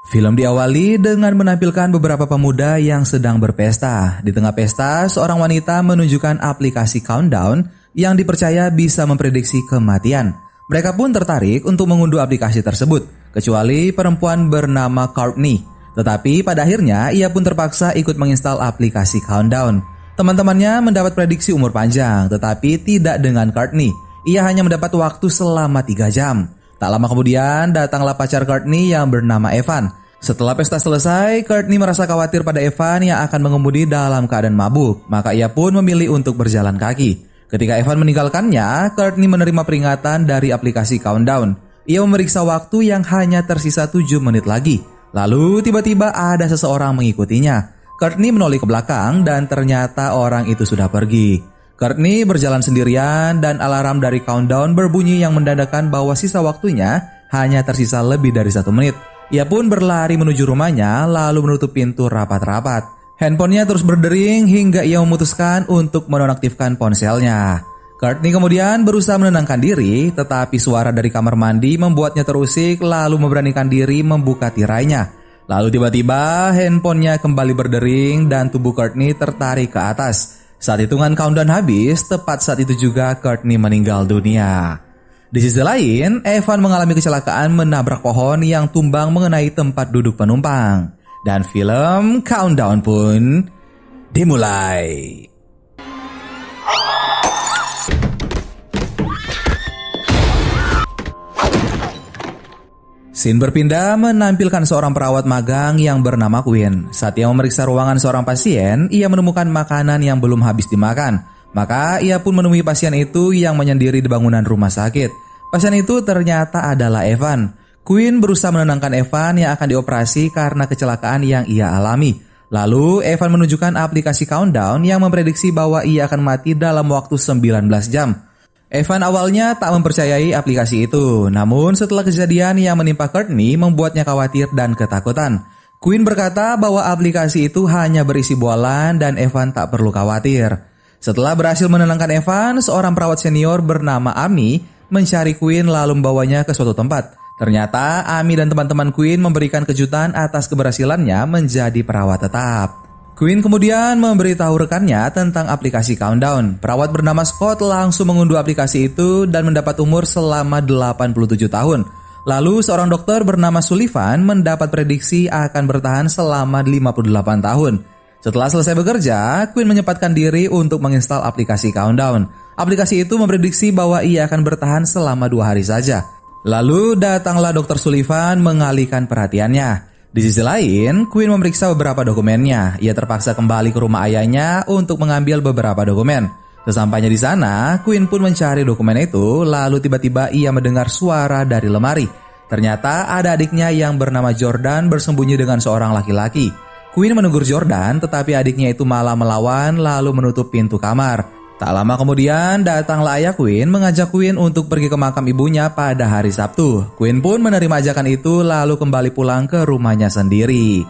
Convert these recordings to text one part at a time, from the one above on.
Film diawali dengan menampilkan beberapa pemuda yang sedang berpesta. Di tengah pesta, seorang wanita menunjukkan aplikasi countdown yang dipercaya bisa memprediksi kematian. Mereka pun tertarik untuk mengunduh aplikasi tersebut, kecuali perempuan bernama Courtney. Tetapi pada akhirnya ia pun terpaksa ikut menginstal aplikasi countdown. Teman-temannya mendapat prediksi umur panjang, tetapi tidak dengan Courtney. Ia hanya mendapat waktu selama 3 jam. Tak lama kemudian datanglah pacar Courtney yang bernama Evan. Setelah pesta selesai, Courtney merasa khawatir pada Evan yang akan mengemudi dalam keadaan mabuk. Maka ia pun memilih untuk berjalan kaki. Ketika Evan meninggalkannya, Courtney menerima peringatan dari aplikasi countdown. Ia memeriksa waktu yang hanya tersisa 7 menit lagi. Lalu tiba-tiba ada seseorang mengikutinya. Courtney menoleh ke belakang dan ternyata orang itu sudah pergi. Courtney berjalan sendirian dan alarm dari countdown berbunyi yang menandakan bahwa sisa waktunya hanya tersisa lebih dari 1 menit. Ia pun berlari menuju rumahnya lalu menutup pintu rapat-rapat. Handphonenya terus berdering hingga ia memutuskan untuk menonaktifkan ponselnya. Courtney kemudian berusaha menenangkan diri, tetapi suara dari kamar mandi membuatnya terusik lalu memberanikan diri membuka tirainya. Lalu tiba-tiba handphonenya kembali berdering dan tubuh Courtney tertarik ke atas. Saat hitungan countdown habis, tepat saat itu juga Courtney meninggal dunia. Di sisi lain, Evan mengalami kecelakaan menabrak pohon yang tumbang mengenai tempat duduk penumpang. Dan film Countdown pun dimulai. Scene berpindah menampilkan seorang perawat magang yang bernama Quinn. Saat ia memeriksa ruangan seorang pasien, ia menemukan makanan yang belum habis dimakan. Maka ia pun menemui pasien itu yang menyendiri di bangunan rumah sakit. Pasien itu ternyata adalah Evan. Quinn berusaha menenangkan Evan yang akan dioperasi karena kecelakaan yang ia alami. Lalu Evan menunjukkan aplikasi countdown yang memprediksi bahwa ia akan mati dalam waktu 19 jam. Evan awalnya tak mempercayai aplikasi itu, namun setelah kejadian yang menimpa Courtney membuatnya khawatir dan ketakutan. Quinn berkata bahwa aplikasi itu hanya berisi bualan dan Evan tak perlu khawatir. Setelah berhasil menenangkan Evan, seorang perawat senior bernama Amy mencari Quinn lalu membawanya ke suatu tempat. Ternyata Amy dan teman-teman Quinn memberikan kejutan atas keberhasilannya menjadi perawat tetap. Quinn kemudian memberitahu rekannya tentang aplikasi countdown. Perawat bernama Scott langsung mengunduh aplikasi itu dan mendapat umur selama 87 tahun. Lalu seorang dokter bernama Sullivan mendapat prediksi akan bertahan selama 58 tahun. Setelah selesai bekerja, Quinn menyempatkan diri untuk menginstal aplikasi countdown. Aplikasi itu memprediksi bahwa ia akan bertahan selama 2 hari saja. Lalu datanglah dokter Sullivan mengalihkan perhatiannya. Di sisi lain, Quinn memeriksa beberapa dokumennya. Ia terpaksa kembali ke rumah ayahnya untuk mengambil beberapa dokumen. Sesampainya di sana, Quinn pun mencari dokumen itu, lalu tiba-tiba ia mendengar suara dari lemari. Ternyata ada adiknya yang bernama Jordan bersembunyi dengan seorang laki-laki. Quinn menegur Jordan, tetapi adiknya itu malah melawan lalu menutup pintu kamar. Tak lama kemudian datanglah ayah Quinn mengajak Quinn untuk pergi ke makam ibunya pada hari Sabtu. Quinn pun menerima ajakan itu lalu kembali pulang ke rumahnya sendiri.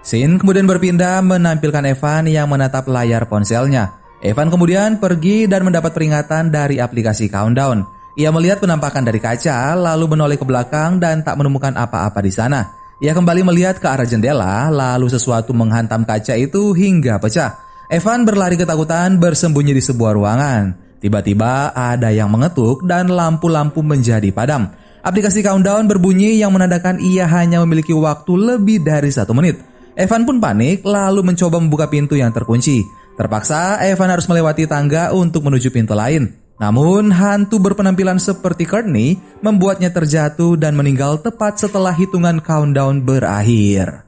Scene kemudian berpindah menampilkan Evan yang menatap layar ponselnya. Evan kemudian pergi dan mendapat peringatan dari aplikasi countdown. Ia melihat penampakan dari kaca lalu menoleh ke belakang dan tak menemukan apa-apa di sana. Ia kembali melihat ke arah jendela lalu sesuatu menghantam kaca itu hingga pecah. Evan berlari ketakutan bersembunyi di sebuah ruangan. Tiba-tiba ada yang mengetuk dan lampu-lampu menjadi padam. Aplikasi countdown berbunyi yang menandakan ia hanya memiliki waktu lebih dari 1 menit. Evan pun panik lalu mencoba membuka pintu yang terkunci. Terpaksa Evan harus melewati tangga untuk menuju pintu lain. Namun hantu berpenampilan seperti Courtney membuatnya terjatuh dan meninggal tepat setelah hitungan countdown berakhir.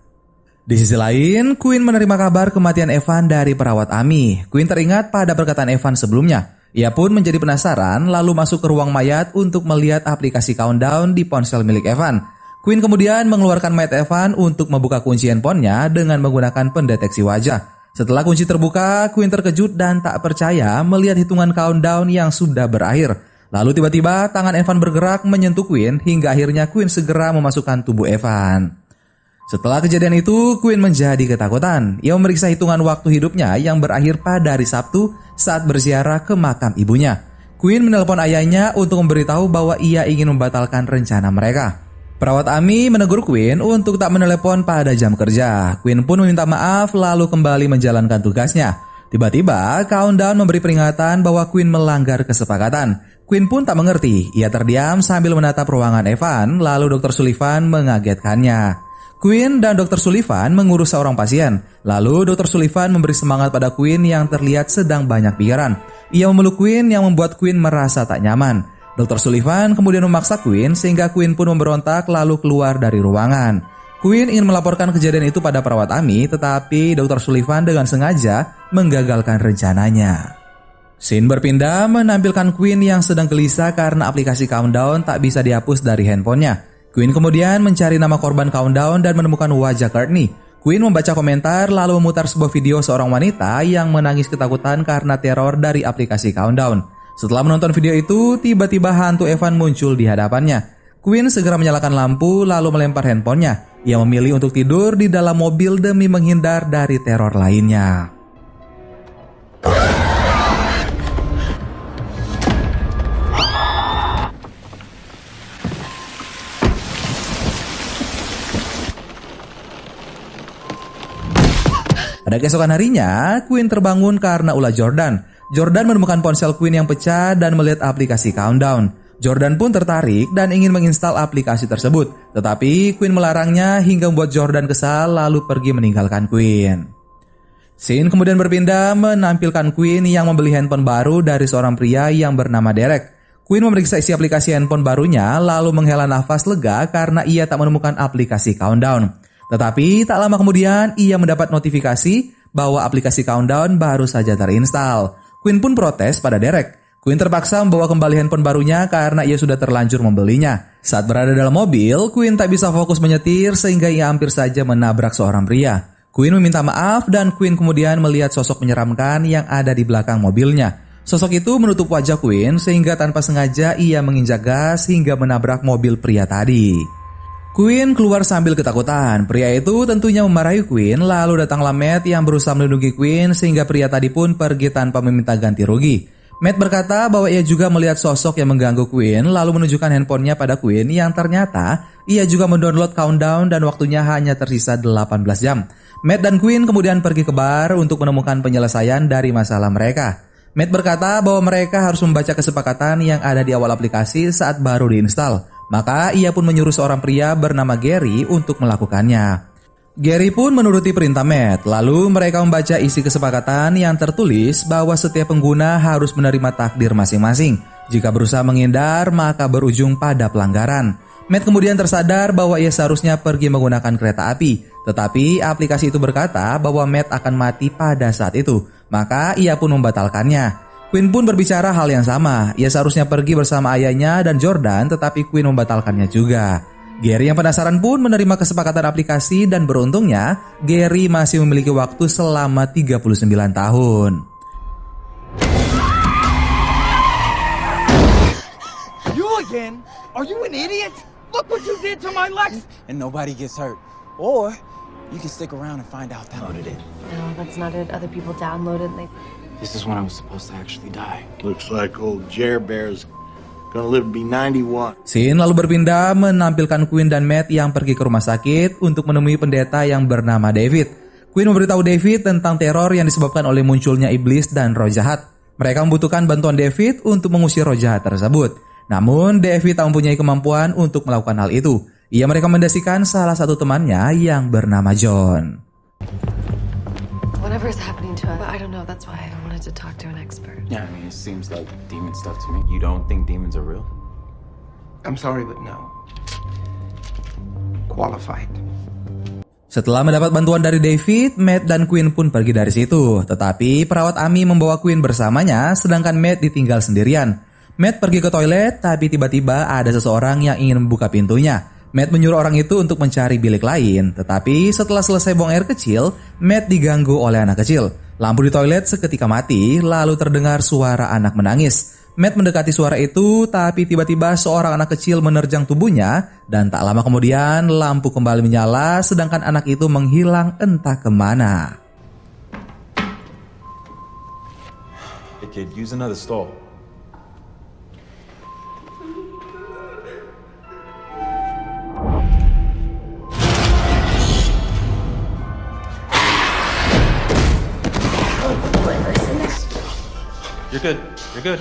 Di sisi lain, Quinn menerima kabar kematian Evan dari perawat Amy. Quinn teringat pada perkataan Evan sebelumnya. Ia pun menjadi penasaran lalu masuk ke ruang mayat untuk melihat aplikasi countdown di ponsel milik Evan. Quinn kemudian mengeluarkan mayat Evan untuk membuka kunci handphonenya dengan menggunakan pendeteksi wajah. Setelah kunci terbuka, Quinn terkejut dan tak percaya melihat hitungan countdown yang sudah berakhir. Lalu tiba-tiba tangan Evan bergerak menyentuh Quinn hingga akhirnya Quinn segera memasukkan tubuh Evan. Setelah kejadian itu, Quinn menjadi ketakutan. Ia memeriksa hitungan waktu hidupnya yang berakhir pada hari Sabtu saat berziarah ke makam ibunya. Quinn menelpon ayahnya untuk memberitahu bahwa ia ingin membatalkan rencana mereka. Perawat Amy menegur Queen untuk tak menelepon pada jam kerja. Queen pun meminta maaf lalu kembali menjalankan tugasnya. Tiba-tiba, Countdown memberi peringatan bahwa Queen melanggar kesepakatan. Queen pun tak mengerti. Ia terdiam sambil menatap ruangan Evan, lalu Dr. Sullivan mengagetkannya. Queen dan Dr. Sullivan mengurus seorang pasien. Lalu Dr. Sullivan memberi semangat pada Queen yang terlihat sedang banyak pikiran. Ia memeluk Queen yang membuat Queen merasa tak nyaman. Dr. Sullivan kemudian memaksa Queen sehingga Queen pun memberontak lalu keluar dari ruangan. Queen ingin melaporkan kejadian itu pada perawat Amy, tetapi Dr. Sullivan dengan sengaja menggagalkan rencananya. Scene berpindah menampilkan Queen yang sedang gelisah karena aplikasi Countdown tak bisa dihapus dari handphonenya. Queen kemudian mencari nama korban Countdown dan menemukan wajah Courtney. Queen membaca komentar lalu memutar sebuah video seorang wanita yang menangis ketakutan karena teror dari aplikasi Countdown. Setelah menonton video itu, tiba-tiba hantu Evan muncul di hadapannya. Queen segera menyalakan lampu lalu melempar handphonenya. Ia memilih untuk tidur di dalam mobil demi menghindar dari teror lainnya. Pada keesokan harinya, Queen terbangun karena ulah Jordan. Jordan menemukan ponsel Queen yang pecah dan melihat aplikasi Countdown. Jordan pun tertarik dan ingin menginstal aplikasi tersebut. Tetapi Queen melarangnya hingga membuat Jordan kesal lalu pergi meninggalkan Queen. Scene kemudian berpindah menampilkan Queen yang membeli handphone baru dari seorang pria yang bernama Derek. Queen memeriksa isi aplikasi handphone barunya lalu menghela nafas lega karena ia tak menemukan aplikasi Countdown. Tetapi tak lama kemudian ia mendapat notifikasi bahwa aplikasi Countdown baru saja terinstall. Queen pun protes pada Derek. Queen terpaksa membawa kembali handphone barunya karena ia sudah terlanjur membelinya. Saat berada dalam mobil, Queen tak bisa fokus menyetir sehingga ia hampir saja menabrak seorang pria. Queen meminta maaf dan Queen kemudian melihat sosok menyeramkan yang ada di belakang mobilnya. Sosok itu menutup wajah Queen sehingga tanpa sengaja ia menginjak gas hingga menabrak mobil pria tadi. Queen keluar sambil ketakutan. Pria itu tentunya memarahi Queen, lalu datanglah Matt yang berusaha melindungi Queen sehingga pria tadi pun pergi tanpa meminta ganti rugi. Matt berkata bahwa ia juga melihat sosok yang mengganggu Queen lalu menunjukkan handphonenya pada Queen yang ternyata ia juga mendownload Countdown dan waktunya hanya tersisa 18 jam. Matt dan Queen kemudian pergi ke bar untuk menemukan penyelesaian dari masalah mereka. Matt berkata bahwa mereka harus membaca kesepakatan yang ada di awal aplikasi saat baru diinstal. Maka ia pun menyuruh seorang pria bernama Gary untuk melakukannya. Gary pun menuruti perintah Matt, lalu mereka membaca isi kesepakatan yang tertulis bahwa setiap pengguna harus menerima takdir masing-masing. Jika berusaha menghindar, maka berujung pada pelanggaran. Matt kemudian tersadar bahwa ia seharusnya pergi menggunakan kereta api, tetapi aplikasi itu berkata bahwa Matt akan mati pada saat itu, maka ia pun membatalkannya. Queen pun berbicara hal yang sama. Ia seharusnya pergi bersama ayahnya dan Jordan, tetapi Queen membatalkannya juga. Gary yang penasaran pun menerima kesepakatan aplikasi dan beruntungnya Gary masih memiliki waktu selama 39 tahun. You again? Are you an idiot? Look what you did to my Lex! And nobody gets hurt. Or you can stick around and find out who downloaded it. No, that's not it. Other people download it and they... This is when I was supposed to actually die. Looks like old Jer Bear's gonna live to be 91. Scene lalu berpindah menampilkan Queen dan Matt yang pergi ke rumah sakit untuk menemui pendeta yang bernama David. Queen memberitahu David tentang teror yang disebabkan oleh munculnya iblis dan roh jahat. Mereka membutuhkan bantuan David untuk mengusir roh jahat tersebut. Namun David tak mempunyai kemampuan untuk melakukan hal itu. Ia merekomendasikan salah satu temannya yang bernama John. Whatever is happening to us, I don't know. That's why I wanted to talk to an expert. Yeah, I mean, it seems like demon stuff to me. You don't think demons are real? I'm sorry, but no. Qualified. Setelah mendapat bantuan dari David, Matt dan Queen pun pergi dari situ. Tetapi perawat Amy membawa Queen bersamanya, sedangkan Matt ditinggal sendirian. Matt pergi ke toilet, tapi tiba-tiba ada seseorang yang ingin membuka pintunya. Matt menyuruh orang itu untuk mencari bilik lain, tetapi setelah selesai buang air kecil, Matt diganggu oleh anak kecil. Lampu di toilet seketika mati, lalu terdengar suara anak menangis. Matt mendekati suara itu, tapi tiba-tiba seorang anak kecil menerjang tubuhnya, dan tak lama kemudian lampu kembali menyala, sedangkan anak itu menghilang entah kemana. Hey kid, use another stall. You're good. You're good.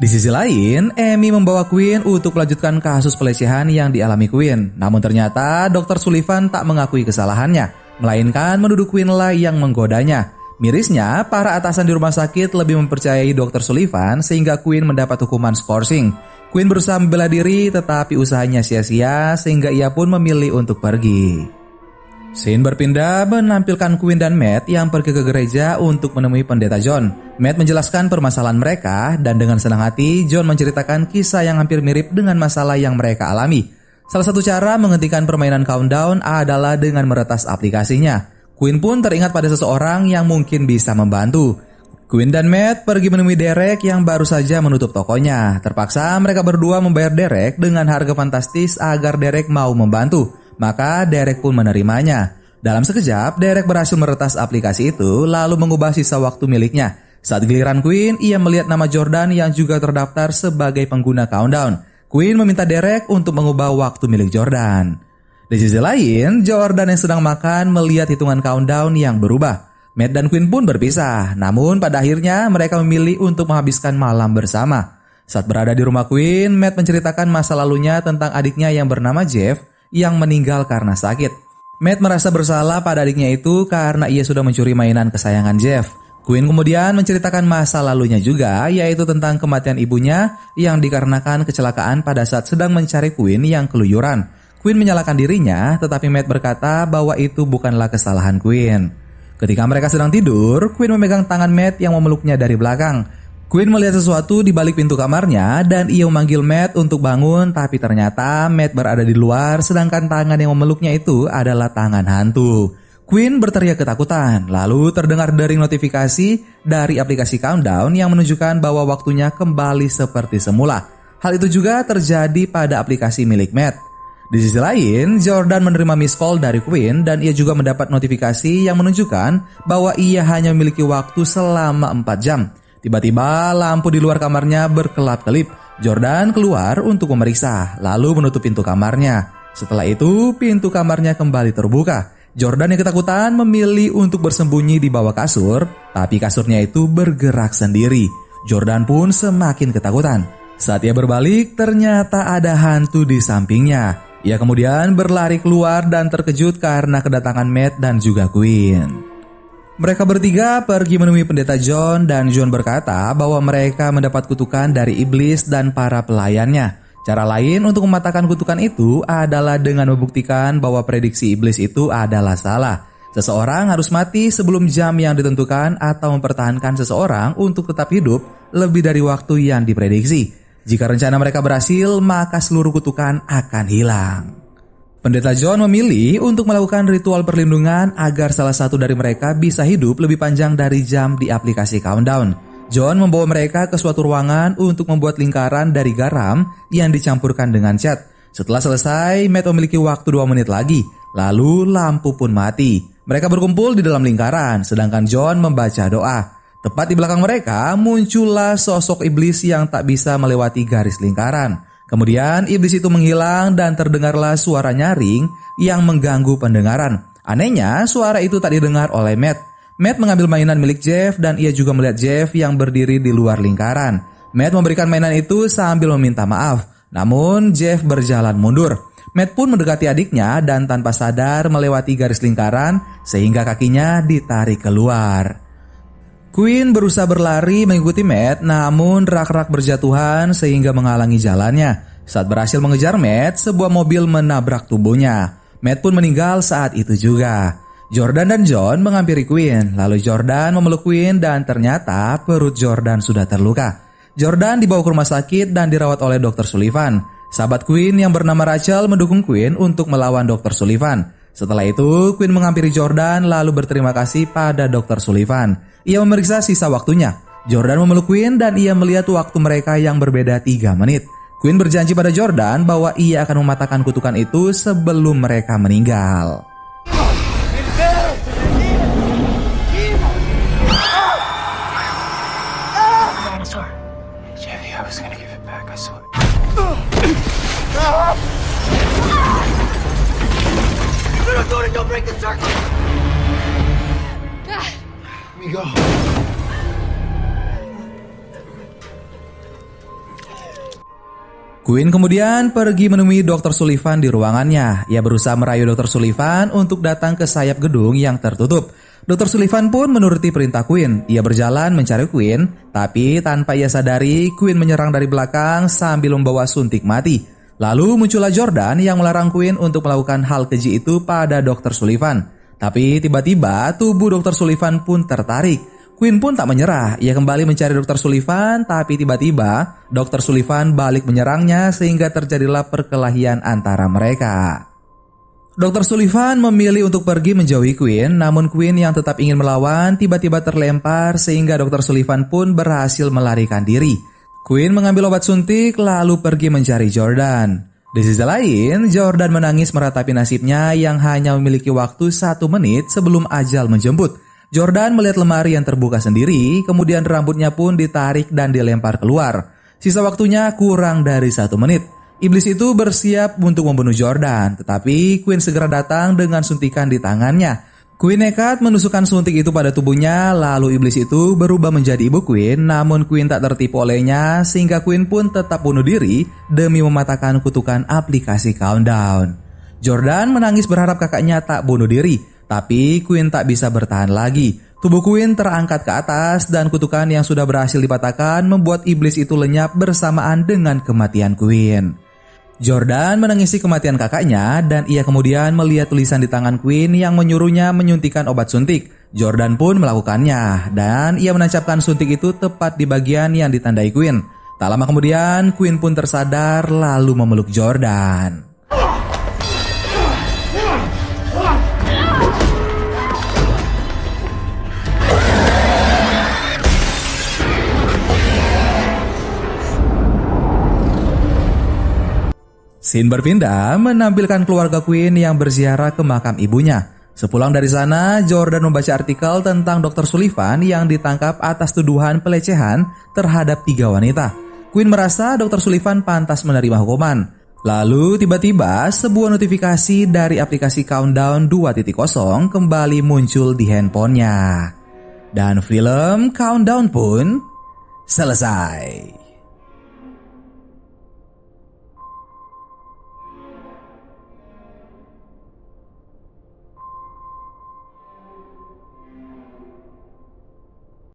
Di sisi lain, Amy membawa Quinn untuk melanjutkan kasus pelecehan yang dialami Quinn. Namun ternyata Dr. Sullivan tak mengakui kesalahannya, melainkan menuduh Quinn lah yang menggodanya. Mirisnya, para atasan di rumah sakit lebih mempercayai Dr. Sullivan sehingga Quinn mendapat hukuman skorsing. Quinn berusaha membela diri tetapi usahanya sia-sia sehingga ia pun memilih untuk pergi. Scene berpindah menampilkan Quinn dan Matt yang pergi ke gereja untuk menemui pendeta John. Matt menjelaskan permasalahan mereka dan dengan senang hati John menceritakan kisah yang hampir mirip dengan masalah yang mereka alami. Salah satu cara menghentikan permainan countdown adalah dengan meretas aplikasinya. Quinn pun teringat pada seseorang yang mungkin bisa membantu. Quinn dan Matt pergi menemui Derek yang baru saja menutup tokonya. Terpaksa mereka berdua membayar Derek dengan harga fantastis agar Derek mau membantu. Maka Derek pun menerimanya. Dalam sekejap, Derek berhasil meretas aplikasi itu lalu mengubah sisa waktu miliknya. Saat giliran Quinn, ia melihat nama Jordan yang juga terdaftar sebagai pengguna countdown. Quinn meminta Derek untuk mengubah waktu milik Jordan. Di sisi lain, Jordan yang sedang makan melihat hitungan countdown yang berubah. Matt dan Quinn pun berpisah, namun pada akhirnya mereka memilih untuk menghabiskan malam bersama. Saat berada di rumah Quinn, Matt menceritakan masa lalunya tentang adiknya yang bernama Jeff yang meninggal karena sakit. Matt merasa bersalah pada adiknya itu karena ia sudah mencuri mainan kesayangan Jeff. Quinn kemudian menceritakan masa lalunya juga, yaitu tentang kematian ibunya yang dikarenakan kecelakaan pada saat sedang mencari Quinn yang keluyuran. Quinn menyalahkan dirinya, tetapi Matt berkata bahwa itu bukanlah kesalahan Quinn. Ketika mereka sedang tidur, Quinn memegang tangan Matt yang memeluknya dari belakang. Quinn melihat sesuatu di balik pintu kamarnya dan ia memanggil Matt untuk bangun, tapi ternyata Matt berada di luar sedangkan tangan yang memeluknya itu adalah tangan hantu. Quinn berteriak ketakutan, lalu terdengar dering notifikasi dari aplikasi countdown yang menunjukkan bahwa waktunya kembali seperti semula. Hal itu juga terjadi pada aplikasi milik Matt. Di sisi lain, Jordan menerima miss call dari Quinn dan ia juga mendapat notifikasi yang menunjukkan bahwa ia hanya memiliki waktu selama 4 jam. Tiba-tiba lampu di luar kamarnya berkelap-kelip. Jordan keluar untuk memeriksa, lalu menutup pintu kamarnya. Setelah itu, pintu kamarnya kembali terbuka. Jordan yang ketakutan memilih untuk bersembunyi di bawah kasur, tapi kasurnya itu bergerak sendiri. Jordan pun semakin ketakutan. Saat ia berbalik, ternyata ada hantu di sampingnya. Ia kemudian berlari keluar dan terkejut karena kedatangan Matt dan juga Quinn. Mereka bertiga pergi menemui pendeta John dan John berkata bahwa mereka mendapat kutukan dari iblis dan para pelayannya. Cara lain untuk mematahkan kutukan itu adalah dengan membuktikan bahwa prediksi iblis itu adalah salah. Seseorang harus mati sebelum jam yang ditentukan atau mempertahankan seseorang untuk tetap hidup lebih dari waktu yang diprediksi. Jika rencana mereka berhasil, maka seluruh kutukan akan hilang. Pendeta John memilih untuk melakukan ritual perlindungan agar salah satu dari mereka bisa hidup lebih panjang dari jam di aplikasi countdown. John membawa mereka ke suatu ruangan untuk membuat lingkaran dari garam yang dicampurkan dengan cat. Setelah selesai, Matt memiliki waktu 2 menit lagi. Lalu lampu pun mati. Mereka berkumpul di dalam lingkaran, sedangkan John membaca doa. Tepat di belakang mereka muncullah sosok iblis yang tak bisa melewati garis lingkaran. Kemudian iblis itu menghilang dan terdengarlah suara nyaring yang mengganggu pendengaran. Anehnya, suara itu tak didengar oleh Matt. Matt mengambil mainan milik Jeff dan ia juga melihat Jeff yang berdiri di luar lingkaran. Matt memberikan mainan itu sambil meminta maaf. Namun Jeff berjalan mundur. Matt pun mendekati adiknya dan tanpa sadar melewati garis lingkaran sehingga kakinya ditarik keluar. Quinn berusaha berlari mengikuti Matt, namun rak-rak berjatuhan sehingga menghalangi jalannya. Saat berhasil mengejar Matt, sebuah mobil menabrak tubuhnya. Matt pun meninggal saat itu juga. Jordan dan John menghampiri Quinn, lalu Jordan memeluk Quinn dan ternyata perut Jordan sudah terluka. Jordan dibawa ke rumah sakit dan dirawat oleh Dr. Sullivan. Sahabat Quinn yang bernama Rachel mendukung Quinn untuk melawan Dr. Sullivan. Setelah itu, Quinn menghampiri Jordan lalu berterima kasih pada Dr. Sullivan. Ia memeriksa sisa waktunya. Jordan memeluk Quinn dan ia melihat waktu mereka yang berbeda 3 menit. Quinn berjanji pada Jordan bahwa ia akan mematahkan kutukan itu sebelum mereka meninggal. Dinosaur. Chevy, I was gonna give it back. I saw it. Don't break the circle! Let me go. Quinn kemudian pergi menemui Dr. Sullivan di ruangannya. Ia berusaha merayu Dr. Sullivan untuk datang ke sayap gedung yang tertutup. Dr. Sullivan pun menuruti perintah Quinn. Ia berjalan mencari Quinn, tapi tanpa ia sadari, Quinn menyerang dari belakang sambil membawa suntik mati. Lalu muncullah Jordan yang melarang Quinn untuk melakukan hal keji itu pada Dr. Sullivan. Tapi tiba-tiba tubuh Dr. Sullivan pun tertarik. Quinn pun tak menyerah, ia kembali mencari Dr. Sullivan, tapi tiba-tiba Dr. Sullivan balik menyerangnya sehingga terjadilah perkelahian antara mereka. Dr. Sullivan memilih untuk pergi menjauhi Quinn, namun Quinn yang tetap ingin melawan tiba-tiba terlempar sehingga Dr. Sullivan pun berhasil melarikan diri. Quinn mengambil obat suntik lalu pergi mencari Jordan. Di sisi lain, Jordan menangis meratapi nasibnya yang hanya memiliki waktu 1 menit sebelum ajal menjemput. Jordan melihat lemari yang terbuka sendiri, kemudian rambutnya pun ditarik dan dilempar keluar. Sisa waktunya kurang dari 1 menit. Iblis itu bersiap untuk membunuh Jordan, tetapi Quinn segera datang dengan suntikan di tangannya. Quinn nekat menusukkan suntik itu pada tubuhnya, lalu iblis itu berubah menjadi ibu Quinn, namun Quinn tak tertipu olehnya sehingga Quinn pun tetap bunuh diri demi mematahkan kutukan aplikasi Countdown. Jordan menangis berharap kakaknya tak bunuh diri. Tapi Quinn tak bisa bertahan lagi. Tubuh Quinn terangkat ke atas dan kutukan yang sudah berhasil dipatahkan membuat iblis itu lenyap bersamaan dengan kematian Quinn. Jordan menangisi kematian kakaknya dan ia kemudian melihat tulisan di tangan Quinn yang menyuruhnya menyuntikkan obat suntik. Jordan pun melakukannya dan ia menancapkan suntik itu tepat di bagian yang ditandai Quinn. Tak lama kemudian Quinn pun tersadar lalu memeluk Jordan. Scene berpindah menampilkan keluarga Quinn yang berziarah ke makam ibunya. Sepulang dari sana, Jordan membaca artikel tentang Dr. Sullivan yang ditangkap atas tuduhan pelecehan terhadap 3 wanita. Quinn merasa Dr. Sullivan pantas menerima hukuman. Lalu tiba-tiba sebuah notifikasi dari aplikasi Countdown 2.0 kembali muncul di handphonenya. Dan film Countdown pun selesai.